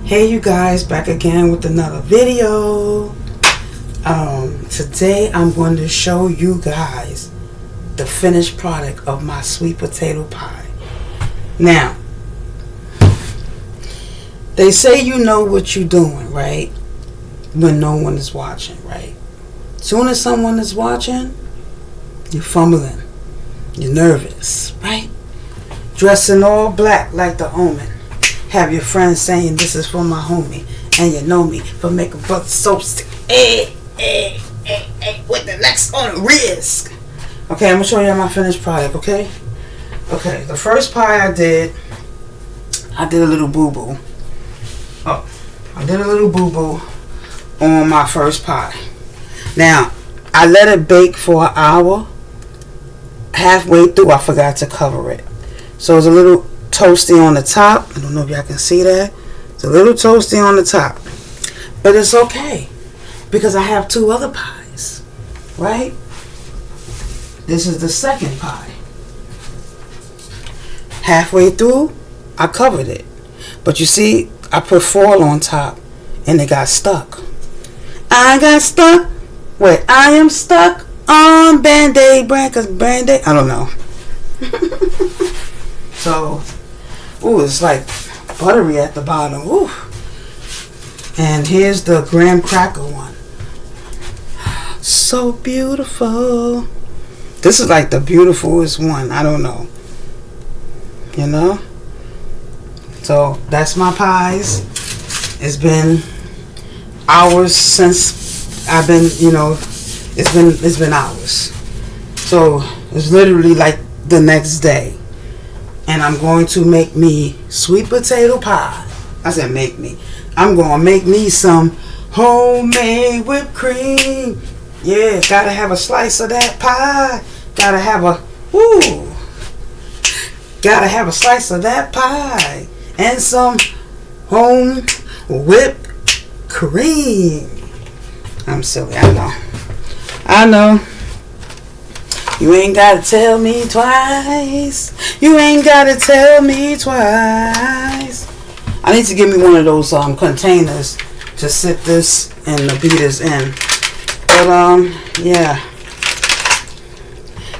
Hey you guys, back again with another video. Today I'm going to show you guys the finished product of my sweet potato pie. Now, they say you know what you're doing, right? When no one is watching, right? Soon as someone is watching, you're fumbling, you're nervous, right? Dressing all black like the Omen. Have your friends saying this is for my homie, and you know me for making brother soap stick. Hey, with the next on the risk. Okay, I'm gonna show you my finished product. Okay, the first pie I did a little boo boo. I did a little boo boo on my first pie. Now I let it bake for an hour. Halfway through, I forgot to cover it, so it's a little toasty on the top. I don't know if y'all can see that. It's a little toasty on the top, but it's okay because I have two other pies, right? This is the second pie. Halfway through, I covered it, but you see, I put foil on top and it got stuck. I got stuck where I am stuck on Band-Aid brand, cause Band-Aid, I don't know. So, ooh, it's like buttery at the bottom. Ooh. And here's the graham cracker one. So beautiful. This is like the beautifulest one. I don't know. You know? So, that's my pies. It's been hours since I've been, it's been hours. So, it's literally like the next day. And I'm going to make me sweet potato pie. I said make me. I'm going to make me some homemade whipped cream. Yeah, gotta have a slice of that pie. Gotta have a slice of that pie. And some home whipped cream. I'm silly, I know. You ain't gotta tell me twice. You ain't gotta tell me twice. I need to give me one of those containers to sit this and the beaters in. But yeah,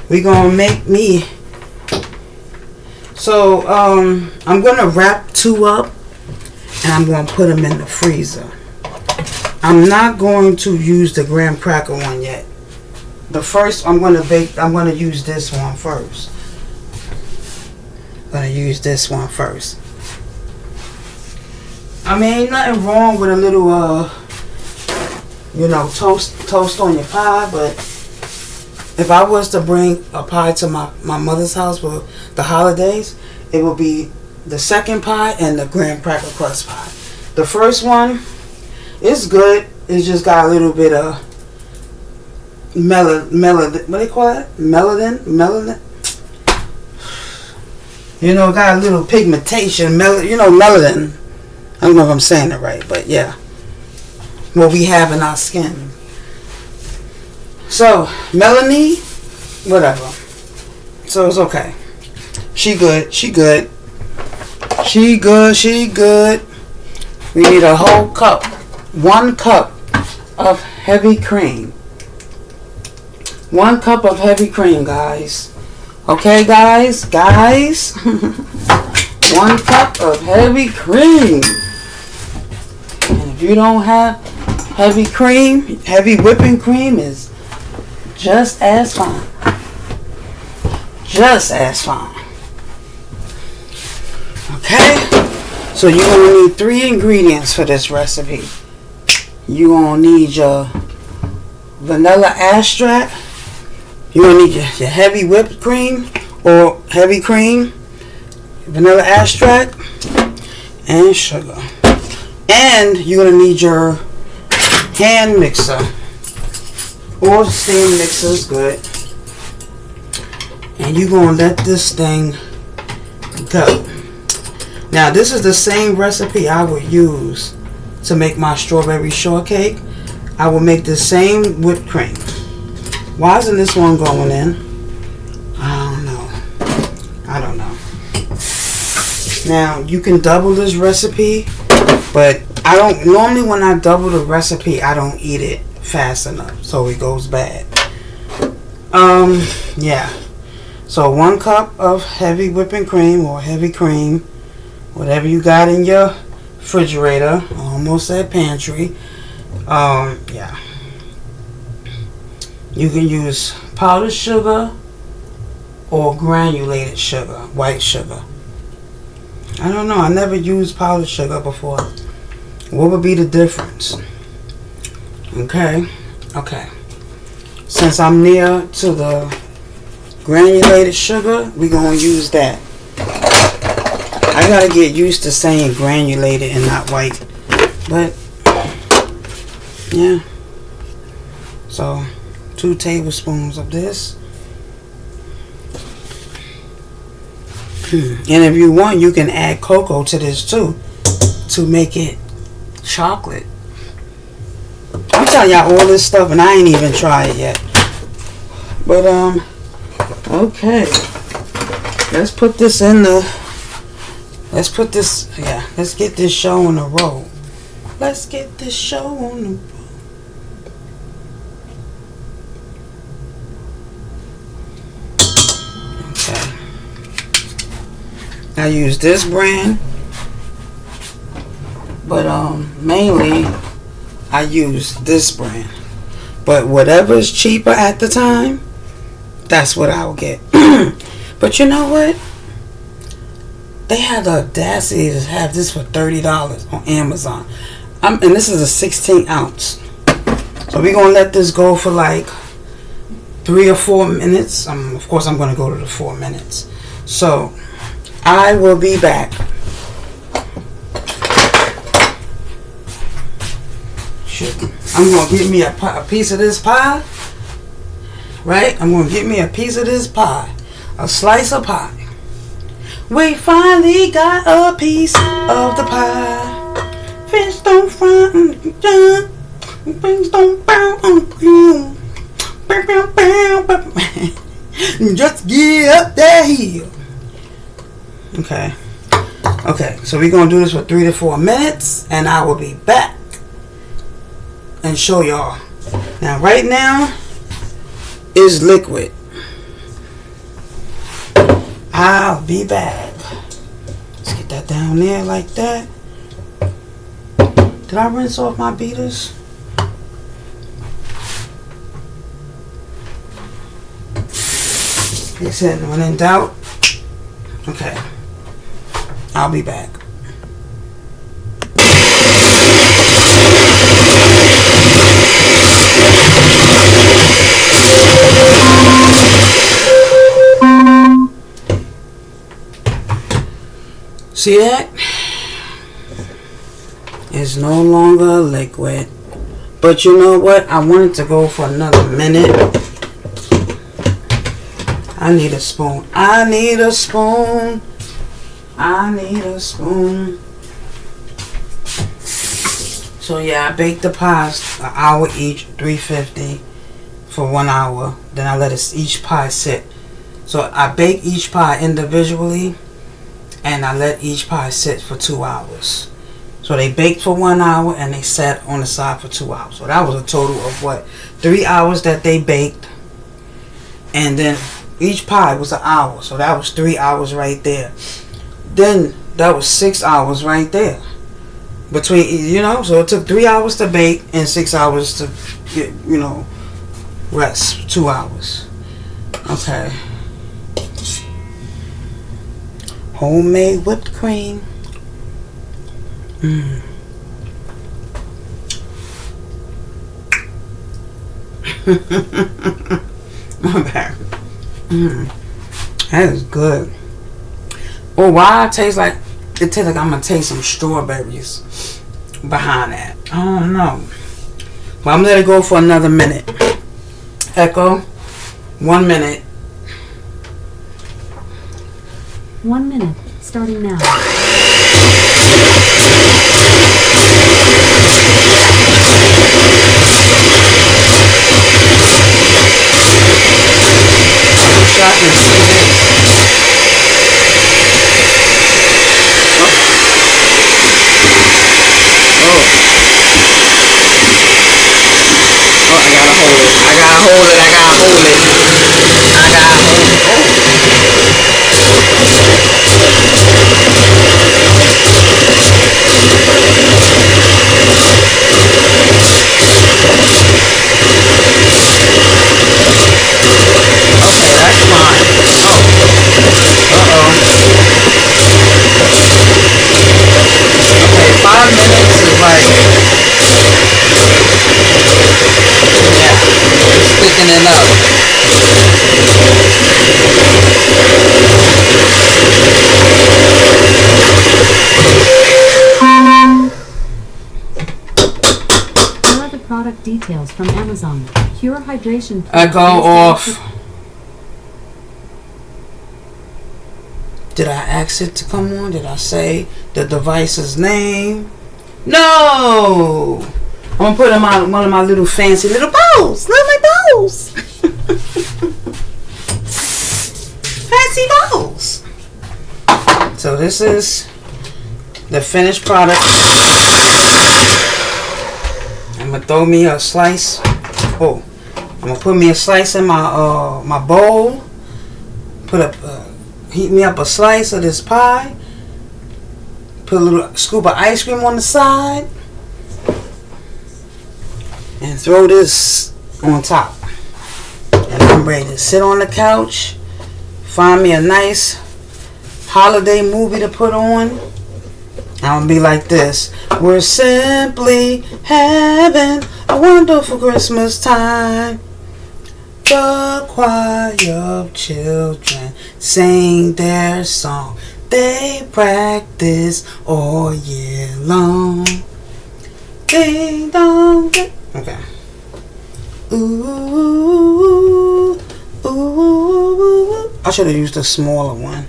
we gonna make me. So I'm gonna wrap two up and I'm gonna put them in the freezer. I'm not going to use the graham cracker one yet. The first I'm going to use this one first. I mean, ain't nothing wrong with a little, toast on your pie, but if I was to bring a pie to my mother's house for the holidays, it would be the second pie and the graham cracker crust pie. The first one is good. It's just got a little bit of melon, what they call it? Melanin. Got a little pigmentation. Melanin. I don't know if I'm saying it right, but yeah. What we have in our skin. So, Melanie, whatever. So it's okay. She good. We need a whole cup. 1 cup of heavy cream. 1 cup of heavy cream, guys. Okay, guys? 1 cup of heavy cream. And if you don't have heavy cream, heavy whipping cream is just as fine. Okay? So you're going to need 3 ingredients for this recipe. You're going to need your vanilla extract. You're going to need your heavy whipped cream or heavy cream, vanilla extract, and sugar. And you're going to need your hand mixer or stand mixer is good. And you're going to let this thing go. Now, this is the same recipe I would use to make my strawberry shortcake. I will make the same whipped cream. Why isn't this one going in? I don't know. Now, you can double this recipe, But I don't normally, when I double the recipe, I don't eat it fast enough, so it goes bad. Yeah. So 1 cup of heavy whipping cream or heavy cream, whatever you got in your refrigerator. I almost said pantry. Yeah. You can use powdered sugar or granulated sugar, white sugar. I don't know. I never used powdered sugar before. What would be the difference? Okay. Since I'm near to the granulated sugar, we're going to use that. I got to get used to saying granulated and not white. But, yeah. So, 2 tablespoons of this. And if you want, you can add cocoa to this too, to make it chocolate. I'm telling y'all all this stuff and I ain't even tried it yet. But okay. Let's put this in the let's get this show on the road. Let's get this show on the road. Okay. I use this brand, but mainly I use this brand. But whatever is cheaper at the time, that's what I'll get. But you know what? They had the audacity to have this for $30 on Amazon. And this is a 16 ounce. So we're going to let this go for like 3 or 4 minutes. Of course, I'm going to go to the 4 minutes. So I will be back. I'm going to get me a piece of this pie. Right? I'm going to get me a piece of this pie. A slice of pie. We finally got a piece of the pie. Fish don't fry on the gun. Things don't bow on the ground. Just get up that hill. Okay, so we're going to do this for 3 to 4 minutes. And I will be back and show y'all. Now, right now is liquid. I'll be back. Let's get that down there like that. Did I rinse off my beaters? They said when in doubt. Okay. I'll be back. See that? It's no longer liquid. But you know what? I wanted to go for another minute. I need a spoon. I need a spoon. I need a spoon. So yeah, I baked the pies an hour each, 350 for 1 hour. Then I let each pie sit. So I bake each pie individually. And I let each pie sit for 2 hours. So they baked for 1 hour and they sat on the side for 2 hours. So that was a total of what? 3 hours that they baked. And then each pie was an hour. So that was 3 hours right there. Then that was 6 hours right there. Between, so it took 3 hours to bake and 6 hours to get, rest. 2 hours. Okay. Homemade whipped cream. My bad. That is good. Oh, why it tastes like I'm gonna taste some strawberries behind that. I don't know. But I'm gonna let it go for another minute. Echo, 1 minute. 1 minute, starting now. details from Amazon. Pure hydration. I go off. Did I ask it to come on? Did I say the device's name? No! I'm gonna put in one of my little fancy little bowls. Look at my bowls. Fancy bowls. So this is the finished product. I'm gonna throw me a slice. Oh, I'm gonna put me a slice in my my bowl. Heat me up a slice of this pie. Put a little scoop of ice cream on the side. And throw this on top. And I'm ready to sit on the couch. Find me a nice holiday movie to put on. I'm going to be like this. We're simply having a wonderful Christmas time. The choir of children sing their song. They practice all year long. Ding dong. Okay. Ooh, ooh. I should have used a smaller one.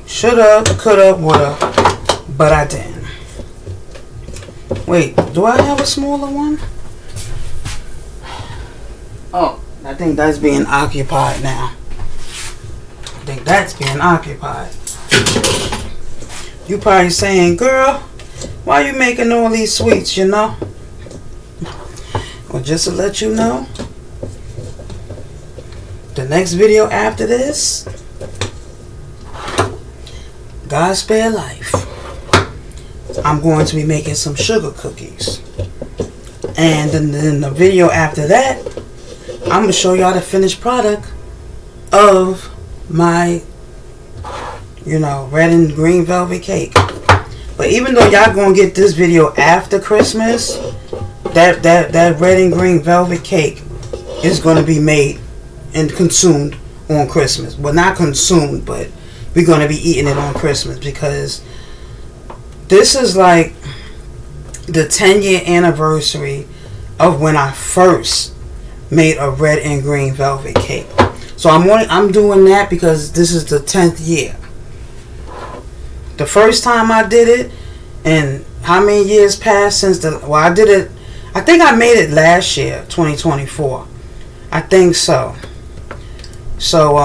Shoulda, coulda, woulda, but I didn't. Wait, do I have a smaller one? Oh, I think that's being occupied now. I think that's being occupied. You probably saying, girl, why you making all these sweets, you know? Well, just to let you know, the next video after this, God spare life, I'm going to be making some sugar cookies. And then the video after that, I'm going to show y'all the finished product of my, red and green velvet cake. But even though y'all going to get this video after Christmas, that red and green velvet cake is going to be made and consumed on Christmas. Well, not consumed, but we're going to be eating it on Christmas, because this is like the 10-year anniversary of when I first made a red and green velvet cake. So I'm doing that because this is the 10th year. The first time I did it, and how many years passed since I did it? I think I made it last year, 2024. I think so. So,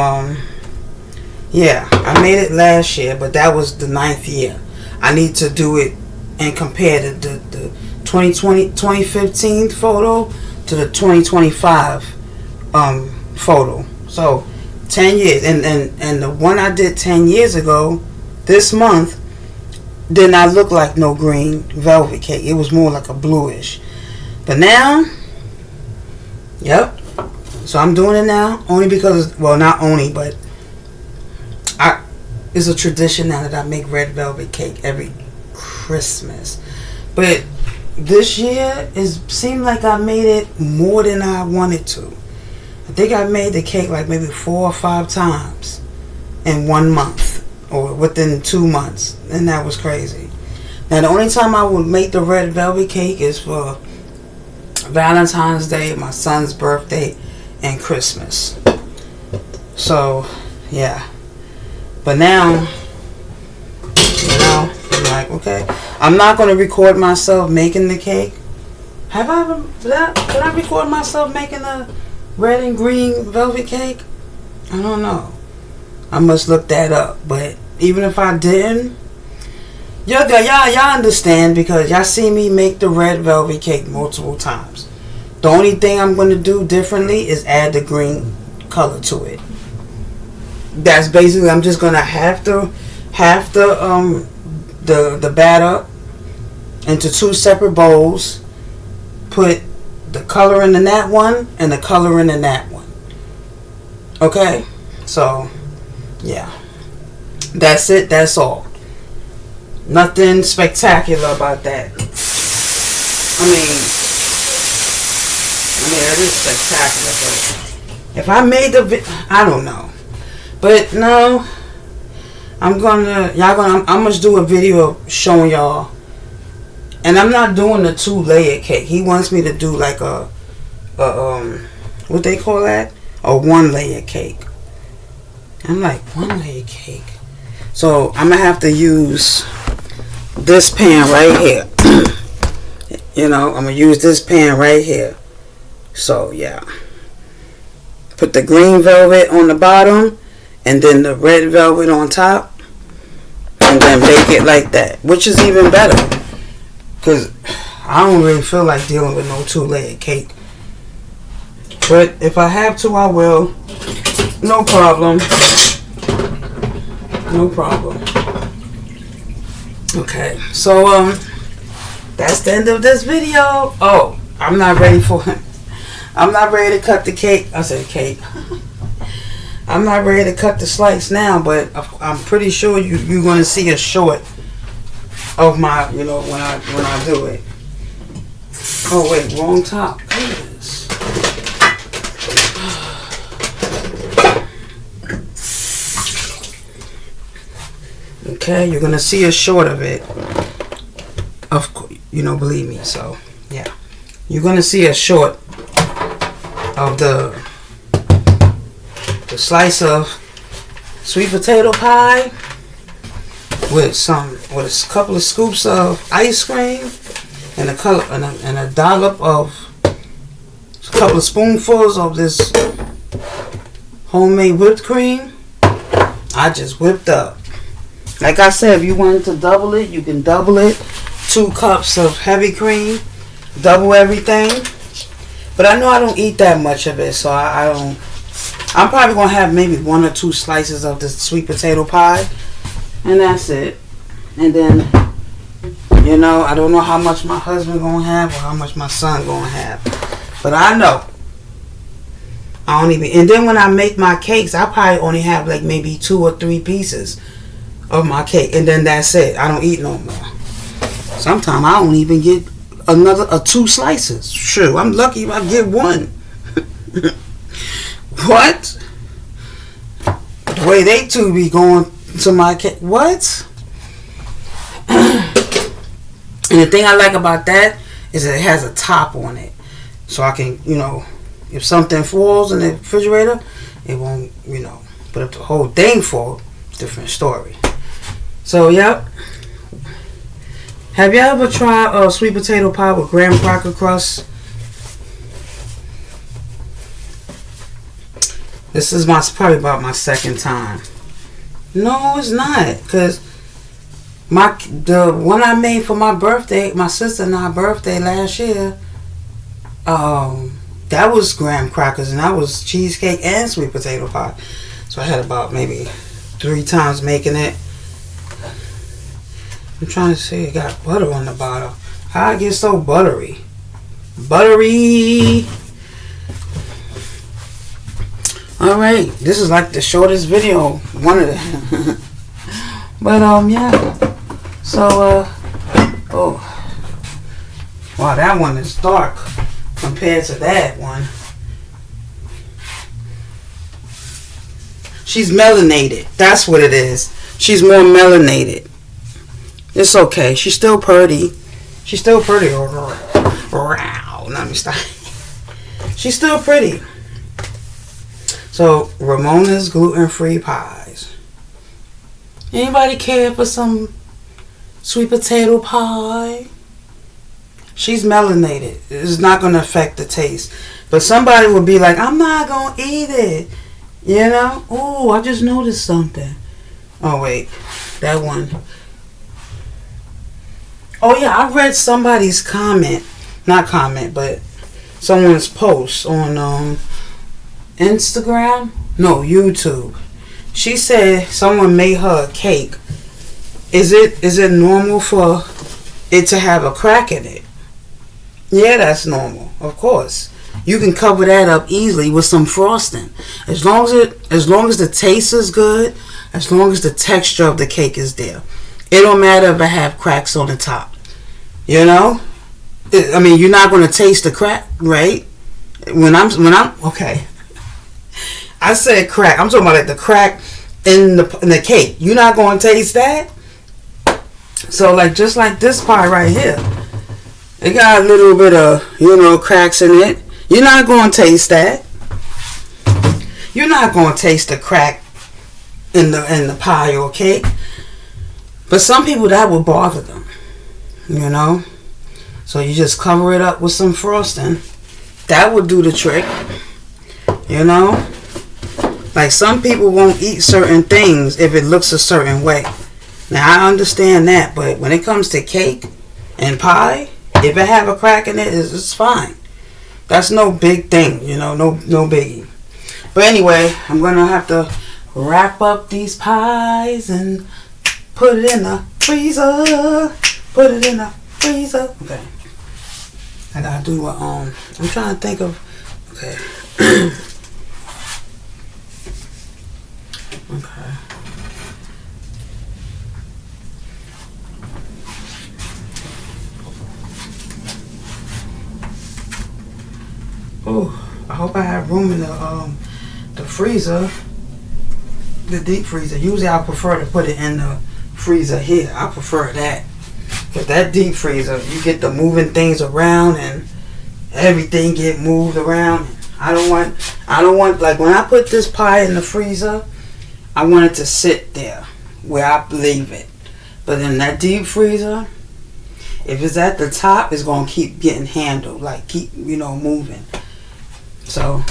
yeah, I made it last year, but that was the 9th year. I need to do it and compare the 2015 photo to the 2025 photo. So 10 years, and the one I did 10 years ago, this month, did not look like no green velvet cake. It was more like a bluish. But now, yep. So I'm doing it now only because, well, not only, but it's a tradition now that I make red velvet cake every Christmas. But this year, it seemed like I made it more than I wanted to. I think I made the cake like maybe 4 or 5 times in 1 month, or within 2 months, and that was crazy. Now, the only time I would make the red velvet cake is for Valentine's Day, my son's birthday, and Christmas. So, yeah. But now, I'm like, okay, I'm not going to record myself making the cake. Have I ever, did I record myself making a red and green velvet cake? I don't know. I must look that up. But even if I didn't, y'all understand, because y'all see me make the red velvet cake multiple times. The only thing I'm going to do differently is add the green color to it. That's basically, I'm just going to have the batter into 2 separate bowls. Put the coloring in that one and the coloring in that one. Okay? So, yeah. That's it. That's all. Nothing spectacular about that. I mean, that is spectacular, but if I made I don't know. But no, I'm gonna do a video showing y'all And I'm not doing the 2-layer cake. He wants me to do like a what they call that? A 1-layer cake. I'm like, 1-layer cake. So I'm gonna have to use this pan right here. You know, I'm gonna use this pan right here. So yeah. Put the green velvet on the bottom and then the red velvet on top. And then bake it like that. Which is even better. Because I don't really feel like dealing with no 2-layer cake. But if I have to, I will. No problem. No problem. Okay. So, that's the end of this video. Oh, I'm not ready for it. I'm not ready to cut the cake. I said cake. I'm not ready to cut the slice now, but I'm pretty sure you're going to see a short of my, you know, when I do it. Oh wait, wrong top. Goodness. Okay, you're gonna see a short of it. Of course, you know, believe me. So yeah, you're gonna see a short of the slice of sweet potato pie with a couple of scoops of ice cream and a dollop of a couple of spoonfuls of this homemade whipped cream. I just whipped up. Like I said, if you wanted to double it, you can double it. 2 cups of heavy cream, double everything. But I know I don't eat that much of it, so I don't. I'm probably going to have maybe 1 or 2 slices of the sweet potato pie. And that's it. And then, you know, I don't know how much my husband going to have or how much my son going to have. But I know. I don't even. And then when I make my cakes, I probably only have like maybe 2 or 3 pieces of my cake. And then that's it. I don't eat no more. Sometimes I don't even get another 2 slices. Sure, I'm lucky if I get 1. What? The way they 2 be going to my cake. What? And the thing I like about that is that it has a top on it. So I can, you know, if something falls in the refrigerator, it won't, you know. But if the whole thing falls, different story. So, yep. Have you ever tried sweet potato pie with graham cracker crust? This is probably about my 2nd time. No, it's not, cause the one I made for my birthday, my sister and I birthday last year, that was graham crackers and that was cheesecake and sweet potato pie. So I had about maybe 3 times making it. I'm trying to see, it got butter on the bottom. How I get so buttery? Buttery. Alright, this is like the shortest video. One of them. But yeah. So oh. Wow, that one is dark compared to that one. She's melanated. That's what it is. She's more melanated. It's okay. She's still pretty. She's still pretty. Wow. Let me stop. She's still pretty. So, Ramona's gluten-free pies. Anybody care for some sweet potato pie? She's melanated. It's not going to affect the taste. But somebody would be like, I'm not going to eat it. You know? Oh, I just noticed something. Oh, wait. That one. Oh, yeah. I read somebody's comment. Not comment, but someone's post on Instagram? No, YouTube. She said someone made her a cake. Is it normal for it to have a crack in it? Yeah, that's normal. Of course. You can cover that up easily with some frosting. As long as the taste is good, as long as the texture of the cake is there. It don't matter if I have cracks on the top. You know? I mean, you're not going to taste the crack, right? When I'm okay. I said crack. I'm talking about like the crack in the cake. You're not going to taste that. So like just like this pie right here, It got a little bit of, cracks in it. You're not going to taste that. You're not going to taste the crack in the pie or cake. But some people, that will bother them. So you just cover it up with some frosting. That would do the trick. Like some people won't eat certain things if it looks a certain way. Now I understand that, but when it comes to cake and pie, if it have a crack in it, it's fine. That's no big thing, no biggie. But anyway, I'm gonna have to wrap up these pies and put it in the freezer. Put it in the freezer. Okay. I gotta do what I'm trying to think of. Okay. Okay. Oh, I hope I have room in the freezer, the deep freezer. Usually I prefer to put it in the freezer here. I prefer that. Because that deep freezer, you get the moving things around and everything get moved around. I don't want, like when I put this pie in the freezer, I want it to sit there where I leave it. But in that deep freezer, if it's at the top, it's going to keep getting handled, like keep, moving. So,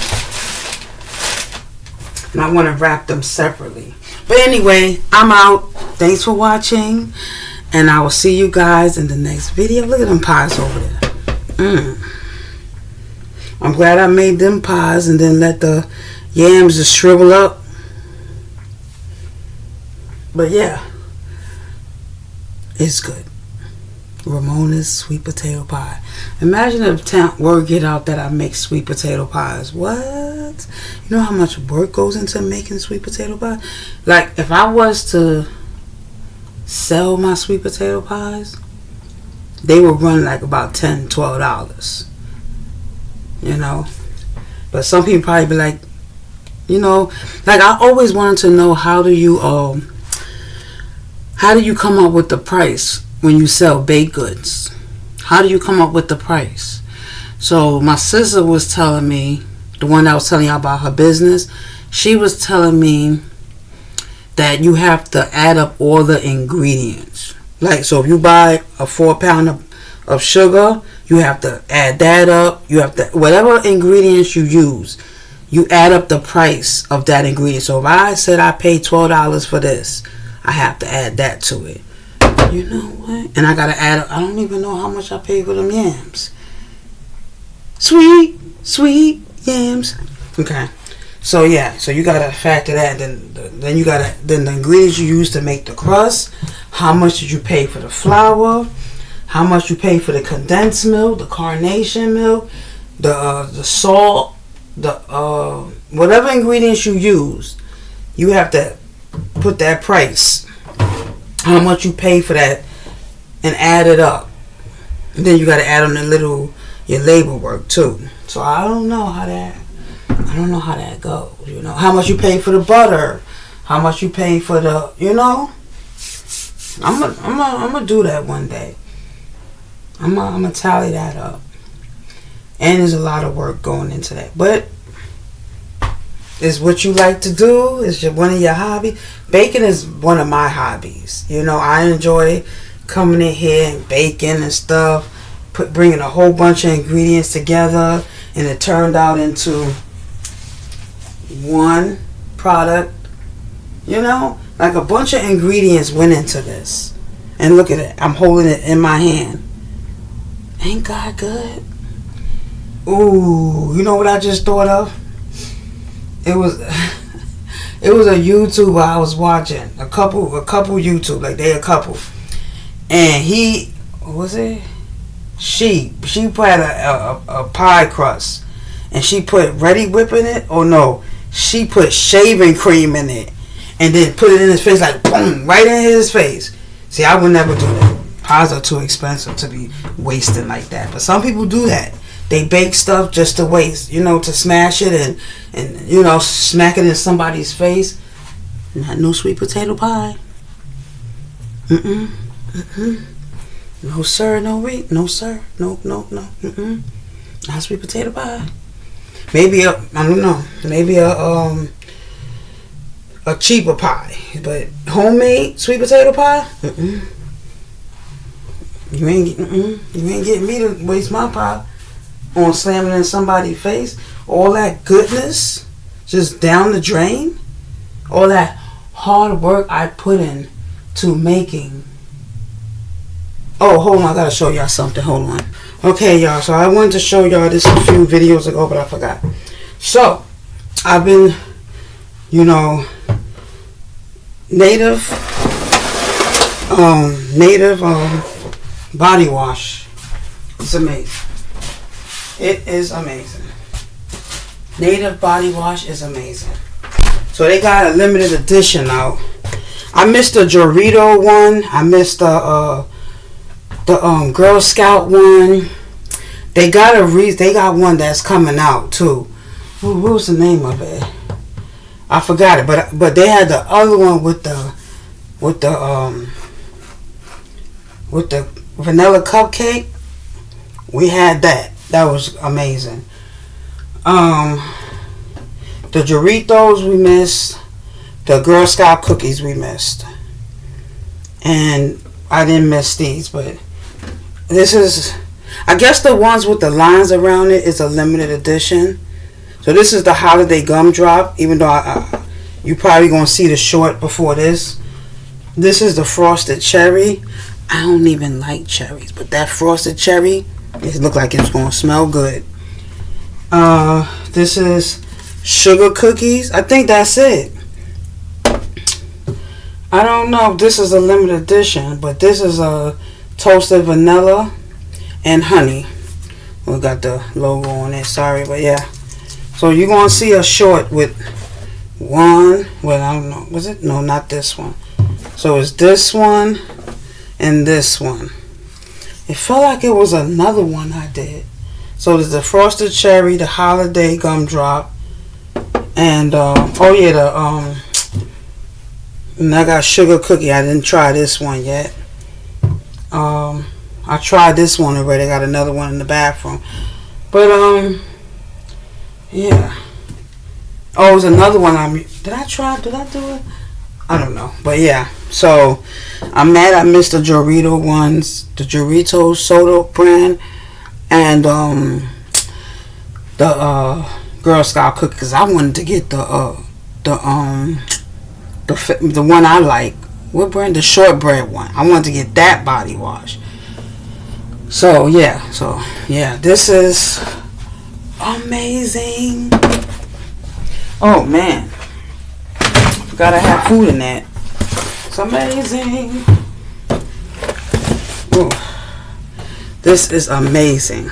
and I want to wrap them separately. But anyway, I'm out. Thanks for watching. And I will see you guys in the next video. Look at them pies over there. I'm glad I made them pies and then let the yams just shrivel up. But yeah, it's good. Ramona's sweet potato pie. Imagine if word get out that I make sweet potato pies. What? You know how much work goes into making sweet potato pie? Like if I was to sell my sweet potato pies, they would run like about $10-12. But some people probably be like, like I always wanted to know how do you come up with the price when you sell baked goods? How do you come up with the price? So my sister was telling me, the one that was telling you about her business, she was telling me that you have to add up all the ingredients. Like, so if you buy a 4-pound of sugar, you have to add that up. You have to, whatever ingredients you use, you add up the price of that ingredient. So if I said I paid $12 for this, I have to add that to it. You know what? And I got to add up. I don't even know how much I paid for them yams. Sweet yams. Okay. So yeah, so you gotta factor that. Then you gotta the ingredients you use to make the crust. How much did you pay for the flour? How much you pay for the condensed milk, the carnation milk, the salt, the whatever ingredients you use, you have to put that price. How much you pay for that, and add it up. And then you gotta add on your labor work too. So I don't know how that goes. How much you pay for the butter, how much you pay for the, I'm gonna do that one day. I'm gonna tally that up. And there's a lot of work going into that, but it's what you like to do. It's one of your hobbies. Baking is one of my hobbies. I enjoy coming in here and baking and stuff, bringing a whole bunch of ingredients together, and it turned out into one product. Like a bunch of ingredients went into this. And look at it. I'm holding it in my hand. Ain't God good? Ooh, you know what I just thought of? It was a YouTuber I was watching. A couple YouTube, like they a couple. And she put a pie crust. And she put Ready Whip in it. Oh no, she put shaving cream in it. And then put it in his face, like boom, right in his face. See, I would never do that. Pies are too expensive to be wasting like that. But some people do that. They bake stuff just to waste, to smash it and smack it in somebody's face. Not no sweet potato pie. No sir, no wait, no sir, no. Not sweet potato pie. Maybe I don't know. Maybe a cheaper pie, but homemade sweet potato pie. You ain't getting me to waste my pie on slamming in somebody's face. All that goodness just down the drain. All that hard work I put in to making. Oh, hold on, I gotta show y'all something. Hold on. Okay, y'all, so I wanted to show y'all this a few videos ago, but I forgot. So, I've been, native body wash. It's amazing. It is amazing. Native body wash is amazing. So they got a limited edition out. I missed the Dorito one. I missed the Girl Scout one. They got one that's coming out too. What was the name of it? I forgot it, but they had the other one with the vanilla cupcake. We had that. That was amazing. The Doritos we missed. The Girl Scout cookies we missed. And I didn't miss these, but this is, I guess the ones with the lines around it is a limited edition. So this is the holiday gumdrop, even though you probably going to see the short before this. This is the frosted cherry. I don't even like cherries, but that frosted cherry, it look like it's going to smell good. This is sugar cookies. I think that's it. I don't know if this is a limited edition, but this is a toasted vanilla and honey. We got the logo on it. Sorry, but yeah. So you're going to see a short with one. Well, I don't know. Was it? No, not this one. So it's this one and this one. It felt like it was another one I did. So there's the frosted cherry, the holiday gumdrop, and and I got sugar cookie. I didn't try this one yet. I tried this one already. I got another one in the bathroom. But yeah. Oh, it was another one. Did I do it? I don't know. But yeah. So I'm mad I missed the Dorito ones, the Doritos soda brand, and the Girl Scout cookies. I wanted to get the one I like. What brand? The shortbread one. I wanted to get that body wash. So yeah. This is amazing. Oh man, forgot I had food in that. It's amazing. Ooh. This is amazing.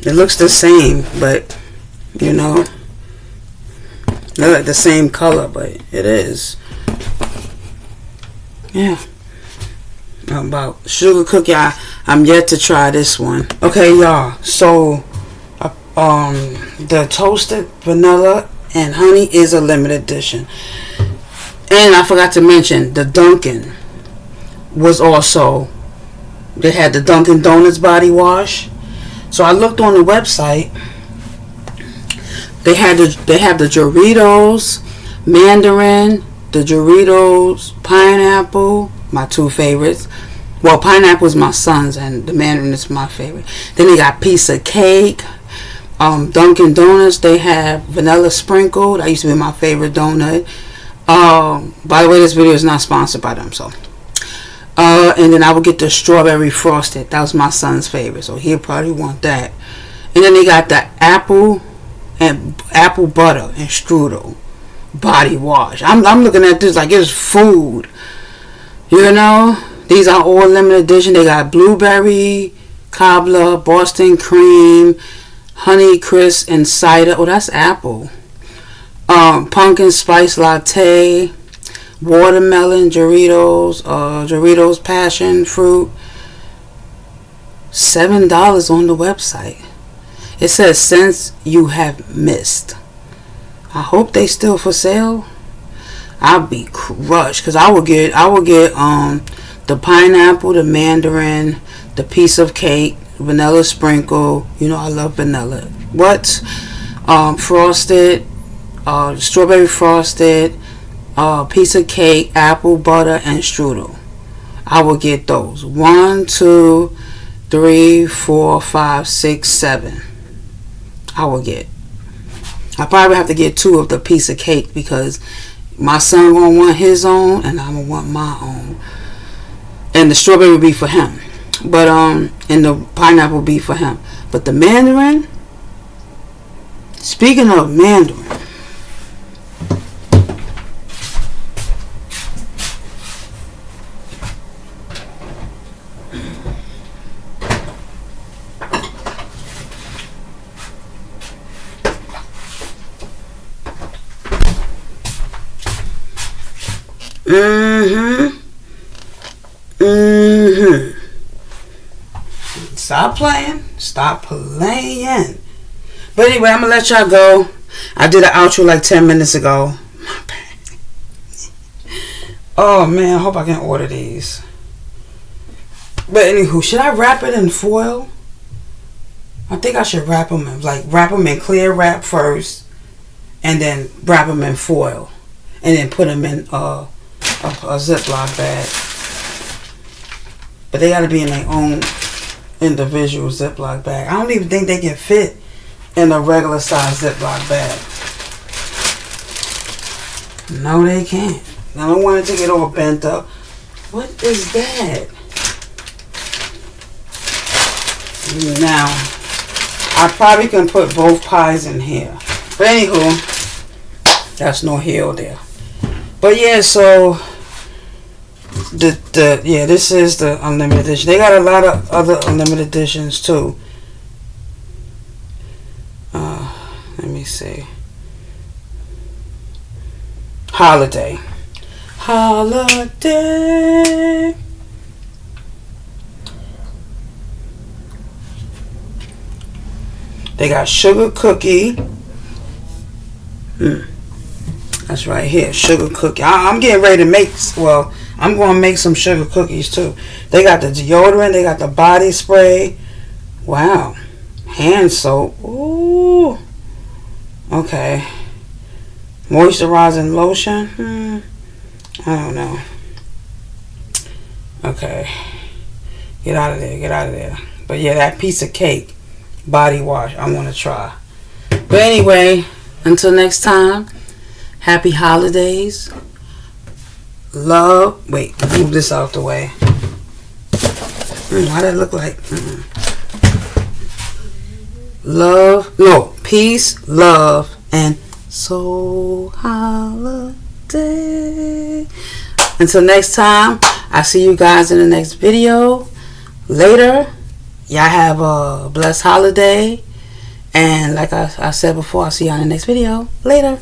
It looks the same, but look like the same color, but it is. Yeah. About sugar cookie, I'm yet to try this one. Okay, y'all. So, the toasted vanilla and honey is a limited edition. And I forgot to mention the Dunkin' was also. They had the Dunkin' Donuts body wash. So I looked on the website. They have the Doritos Mandarin, the Doritos Pineapple, my two favorites. Well, pineapple is my son's and the Mandarin is my favorite. Then they got piece of cake. Dunkin' Donuts, they have vanilla sprinkled. That used to be my favorite donut. By the way, this video is not sponsored by them, so. And then I would get the strawberry frosted. That was my son's favorite, so he'll probably want that. And then they got the apple butter and strudel body wash. I'm looking at this like it's food. These are all limited edition. They got blueberry, cobbler, Boston cream, honey crisp, and cider. Oh, that's apple. Pumpkin spice latte, watermelon, Doritos passion fruit. $7 on the website. It says since you have missed. I hope they still for sale. I'll be crushed because I will get the pineapple, the mandarin, the piece of cake, vanilla sprinkle. You know I love vanilla. What? Frosted, strawberry frosted, piece of cake, apple butter, and strudel. I will get those. 1, 2, 3, 4, 5, 6, 7. I will get. I probably have to get 2 of the piece of cake because my son gonna want his own and I'm gonna want my own. And the strawberry will be for him. But and the pineapple will be for him. But the mandarin, speaking of mandarin, Stop playing. Stop playing. But anyway, I'm going to let y'all go. I did an outro like 10 minutes ago. My bad. Oh, man. I hope I can order these. But anywho, should I wrap it in foil? I think I should wrap them in clear wrap first. And then wrap them in foil. And then put them in a Ziploc bag. But they got to be in their own individual Ziploc bag. I don't even think they can fit in a regular size Ziploc bag. No, they can't. I don't want it to get all bent up. What is that? Now, I probably can put both pies in here. But anywho, that's no here or there. But yeah, so this is the unlimited edition. They got a lot of other unlimited editions too. Let me see. Holiday. They got sugar cookie. That's right here, sugar cookie. I'm getting ready to make, I'm going to make some sugar cookies too. They got the deodorant, they got the body spray. Wow. Hand soap. Ooh. Okay. Moisturizing lotion. I don't know. Okay. Get out of there. But yeah, that piece of cake, body wash, I want to try. But anyway, until next time, happy holidays. Love. Wait, move this out the way. Why that look like? Love. No. Peace, love, and soul holiday. Until next time, I'll see you guys in the next video. Later. Y'all have a blessed holiday. And like I said before, I'll see you on the next video. Later.